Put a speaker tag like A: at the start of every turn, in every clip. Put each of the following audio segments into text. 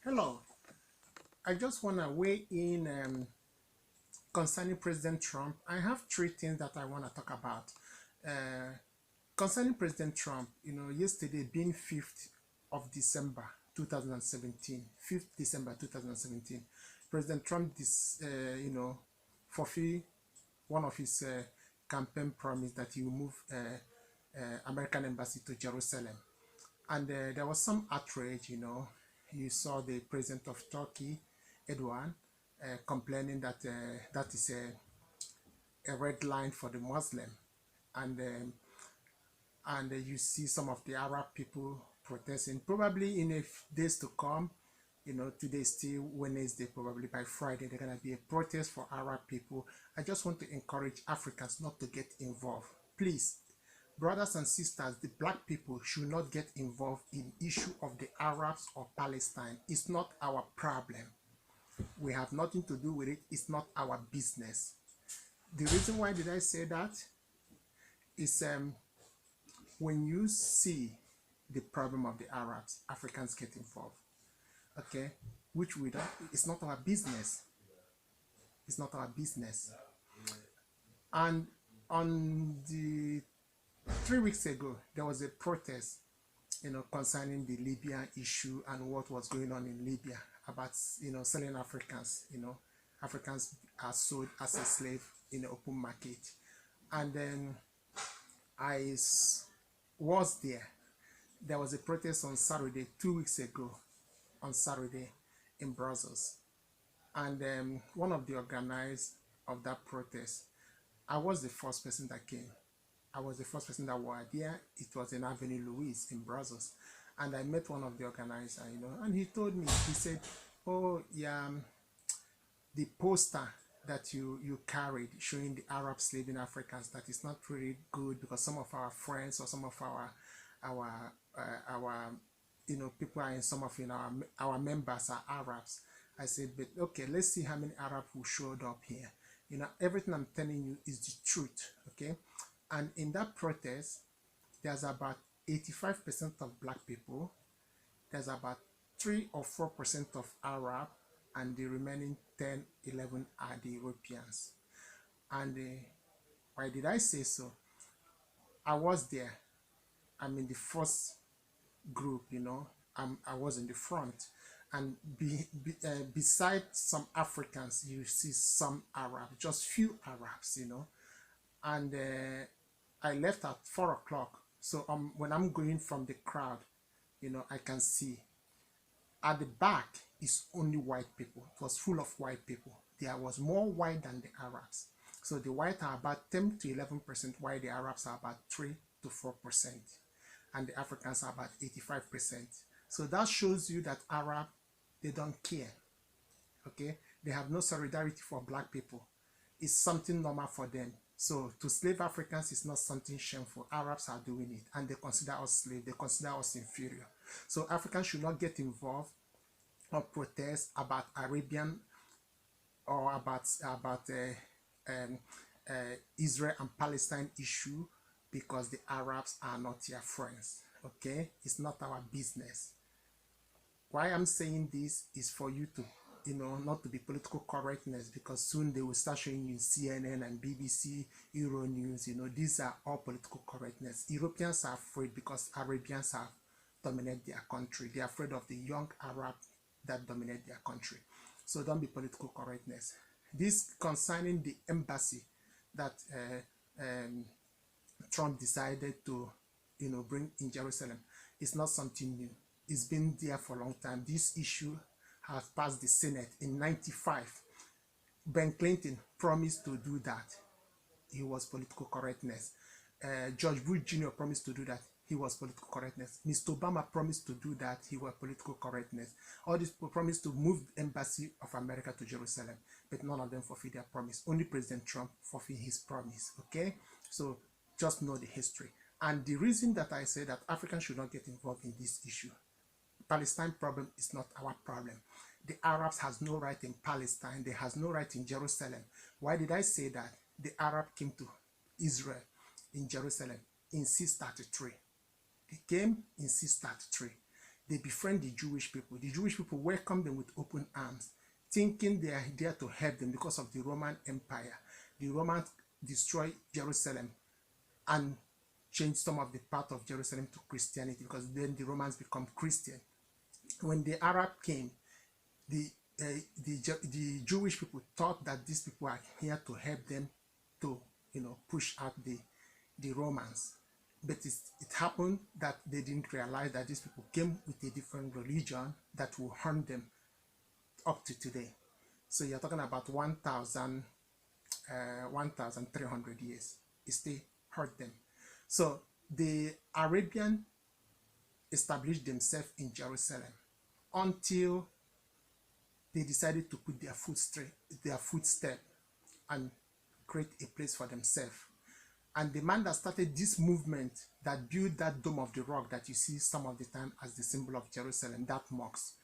A: Hello, I just want to weigh in concerning President Trump. I have three things that I want to talk about. Uh, Concerning President Trump, yesterday being 5th of December 2017, 5th December 2017, President Trump, fulfill one of his campaign promise that he will move American embassy to Jerusalem. And there was some outrage. You saw the president of Turkey, Erdogan, complaining that that is a red line for the Muslim. And you see some of the Arab people protesting. Probably in a days to come, today is still Wednesday, probably by Friday, there's going to be a protest for Arab people. I just want to encourage Africans not to get involved. Please, brothers and sisters, the black people should not get involved in issue of the Arabs or Palestine. It's not our problem. We have nothing to do with it. It's not our business. The reason why did I say that is when you see the problem of the Arabs, Africans get involved. Okay, which we don't. It's not our business. It's not our business. And on the 3 weeks ago, there was a protest, concerning the Libyan issue and what was going on in Libya about, selling Africans. Africans are sold as a slave in the open market. And then I was there. There was a protest on Saturday, 2 weeks ago, on Saturday in Brussels. And one of the organizers of that protest, I was the first person that came. I was the first person that was there. It was in Avenue Louise in Brussels. And I met one of the organizers, and he told me, he said, oh, yeah, the poster that you carried showing the Arab slaving Africans, that is not really good because some of our friends or some of our people are in some of our members are Arabs. I said, but okay, let's see how many Arabs who showed up here. Everything I'm telling you is the truth, okay? And in that protest, there's about 85% of black people, there's about 3 or 4% of Arab, and the remaining 10, 11 are the Europeans. And why did I say so? I was there. I'm in the first group, I was in the front. And beside some Africans, you see some Arabs, just few Arabs, And I left at 4 o'clock. So when I'm going from the crowd, I can see at the back is only white people. It was full of white people. There was more white than the Arabs. So the white are about 10 to 11%, while the Arabs are about 3 to 4%. And the Africans are about 85%. So that shows you that Arab, they don't care. Okay? They have no solidarity for black people. It's something normal for them. So to slave Africans is not something shameful. Arabs are doing it, and they consider us slaves. They consider us inferior. So Africans should not get involved or protest about Arabian or about Israel and Palestine issue because the Arabs are not your friends. Okay, it's not our business. Why I'm saying this is for you to not to be political correctness, because soon they will start showing you CNN and BBC, Euro News. These are all political correctness. Europeans are afraid because Arabians have dominated their country. They are afraid of the young Arab that dominate their country. So don't be political correctness. This concerning the embassy that Trump decided to bring in Jerusalem is not something new. It's been there for a long time. This issue has passed the Senate in '95. Ben Clinton promised to do that. He was political correctness. George Bush Jr. promised to do that. He was political correctness. Mr. Obama promised to do that. He was political correctness. All these people promised to move the embassy of America to Jerusalem, but none of them fulfilled their promise. Only President Trump fulfilled his promise. Okay, so just know the history. And the reason that I say that Africans should not get involved in this issue, Palestine problem is not our problem. The Arabs has no right in Palestine. They has no right in Jerusalem. Why did I say that? The Arab came to Israel in Jerusalem in 633. They came in 633. they befriend the Jewish people. The Jewish people welcome them with open arms, thinking they are there to help them because of the Roman Empire. The Romans destroyed Jerusalem and changed some of the part of Jerusalem to Christianity, because then the Romans become Christian. When the Arab came, the Jewish people thought that these people are here to help them to, push out the Romans. But it happened that they didn't realize that these people came with a different religion that will harm them up to today. So you're talking about 1,300 years. It still hurt them. So the Arabian established themselves in Jerusalem until they decided to put their footstep and create a place for themselves. And the man that started this movement, that built that Dome of the Rock that you see some of the time as the symbol of Jerusalem, that mosque,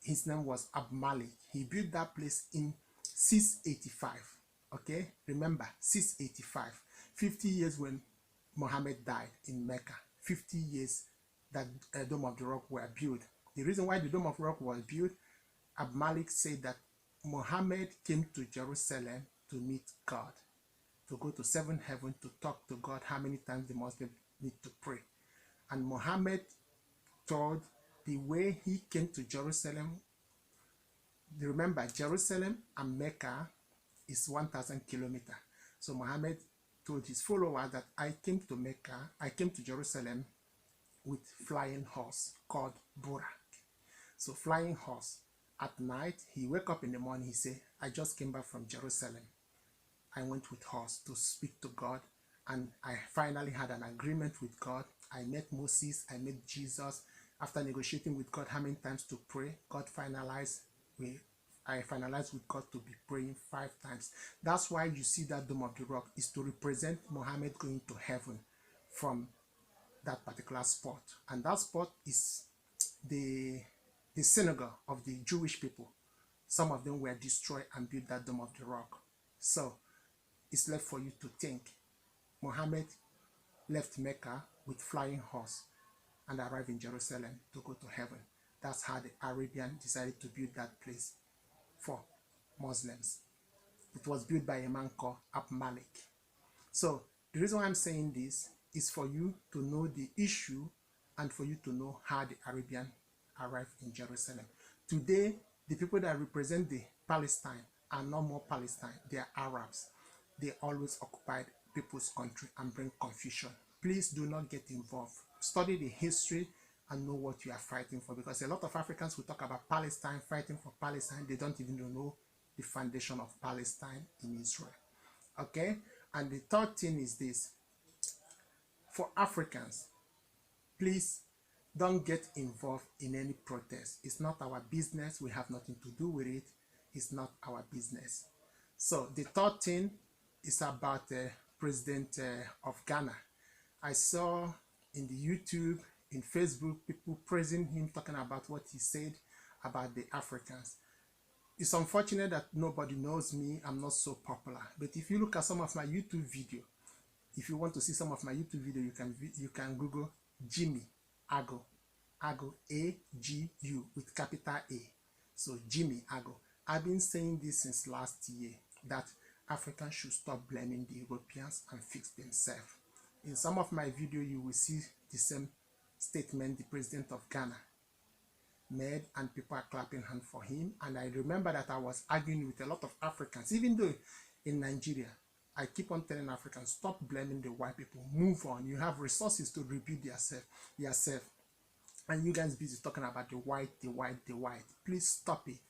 A: his name was Abu Malik. He built that place in 685. Okay, remember 685, 50 years when Muhammad died in Mecca. 50 years that Dome of the Rock were built. The reason why the Dome of the Rock was built, Abu Malik said that Muhammad came to Jerusalem to meet God, to go to seven heaven to talk to God, how many times the Muslims need to pray. And Muhammad told the way he came to Jerusalem. Remember, Jerusalem and Mecca is 1,000 kilometers. So Muhammad told his followers that I came to Jerusalem with flying horse called Burak. So flying horse. At night, he wake up in the morning, he say, I just came back from Jerusalem. I went with horse to speak to God, and I finally had an agreement with God. I met Moses, I met Jesus. After negotiating with God how many times to pray, I finalized with God to be praying 5 times. That's why you see that Dome of the Rock is to represent Muhammad going to heaven from that particular spot. And that spot is the synagogue of the Jewish people. Some of them were destroyed and built that Dome of the Rock. So it's left for you to think. Muhammad left Mecca with flying horse and arrived in Jerusalem to go to heaven. That's how the Arabian decided to build that place for Muslims. It was built by a man called Abu Malik. So the reason why I'm saying this is for you to know the issue and for you to know how the Arabian arrived in Jerusalem. Today, the people that represent the Palestine are no more Palestine. They are Arabs. They always occupied people's country and bring confusion. Please do not get involved. Study the history and know what you are fighting for, because a lot of Africans will talk about Palestine, fighting for Palestine. They don't even know the foundation of Palestine in Israel. Okay? And the third thing is this. For Africans, please don't get involved in any protest. It's not our business. We have nothing to do with it. It's not our business. So the third thing is about the president of Ghana. I saw in the YouTube, in Facebook, people praising him, talking about what he said about the Africans. It's unfortunate that nobody knows me. I'm not so popular. But if you look at some of my YouTube video, if you want to see some of my YouTube video, you can Google Jimmy Ago, A-G-U with capital A. So Jimmy Ago. I've been saying this since last year, that Africans should stop blaming the Europeans and fix themselves. In some of my video, you will see the same statement the president of Ghana made, and people are clapping hands for him. And I remember that I was arguing with a lot of Africans, even though in Nigeria, I keep on telling Africans, stop blaming the white people, move on. You have resources to rebuild yourself. And you guys busy talking about the white. Please stop it.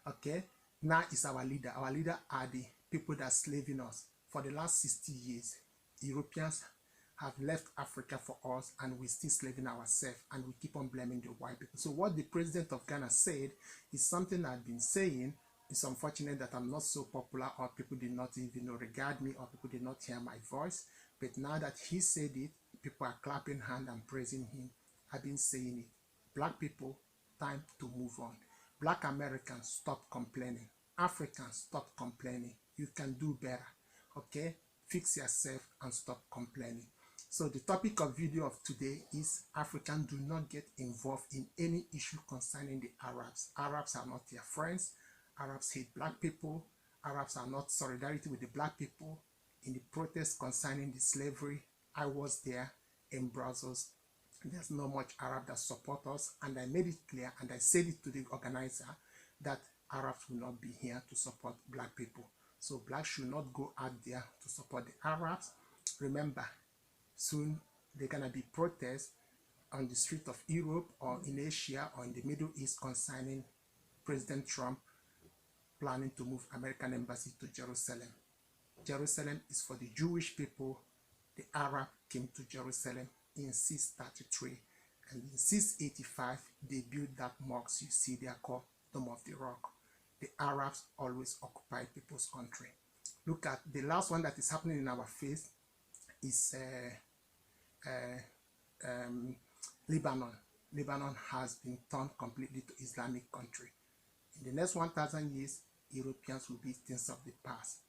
A: Okay? Now is our leader. Our leader are the people that are slaving us. For the last 60 years, Europeans have left Africa for us, and we're still slaving ourselves, and we keep on blaming the white people. So what the president of Ghana said is something I've been saying. It's unfortunate that I'm not so popular, or people did not even regard me, or people did not hear my voice. But now that he said it, people are clapping hands and praising him. I've been saying it. Black people, time to move on. Black Americans, stop complaining. Africans, stop complaining. You can do better. Okay? Fix yourself and stop complaining. So the topic of video of today is Africans do not get involved in any issue concerning the Arabs. Arabs are not their friends. Arabs hate black people. Arabs are not solidarity with the black people. In the protest concerning the slavery, I was there in Brussels. There's not much Arab that support us, and I made it clear and I said it to the organizer that Arabs will not be here to support black people. So blacks should not go out there to support the Arabs. Remember, soon they're gonna be protests on the street of Europe or in Asia or in the Middle East concerning President Trump planning to move American embassy to Jerusalem. Jerusalem is for the Jewish people. The Arab came to Jerusalem in 633, and in 685 they built that mosque you see there called Dome of the Rock. The Arabs always occupy people's country. Look at the last one that is happening in our face is Lebanon. Lebanon has been turned completely to Islamic country. In the next 1,000 years, Europeans will be things of the past.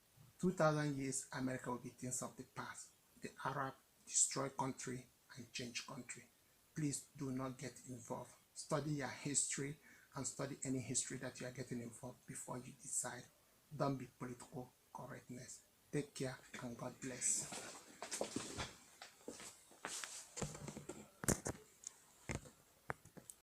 A: 2,000 years, America will be things of the past. The Arab destroy country and change country. Please do not get involved. Study your history and study any history that you are getting involved before you decide. Don't be political correctness. Take care and God bless.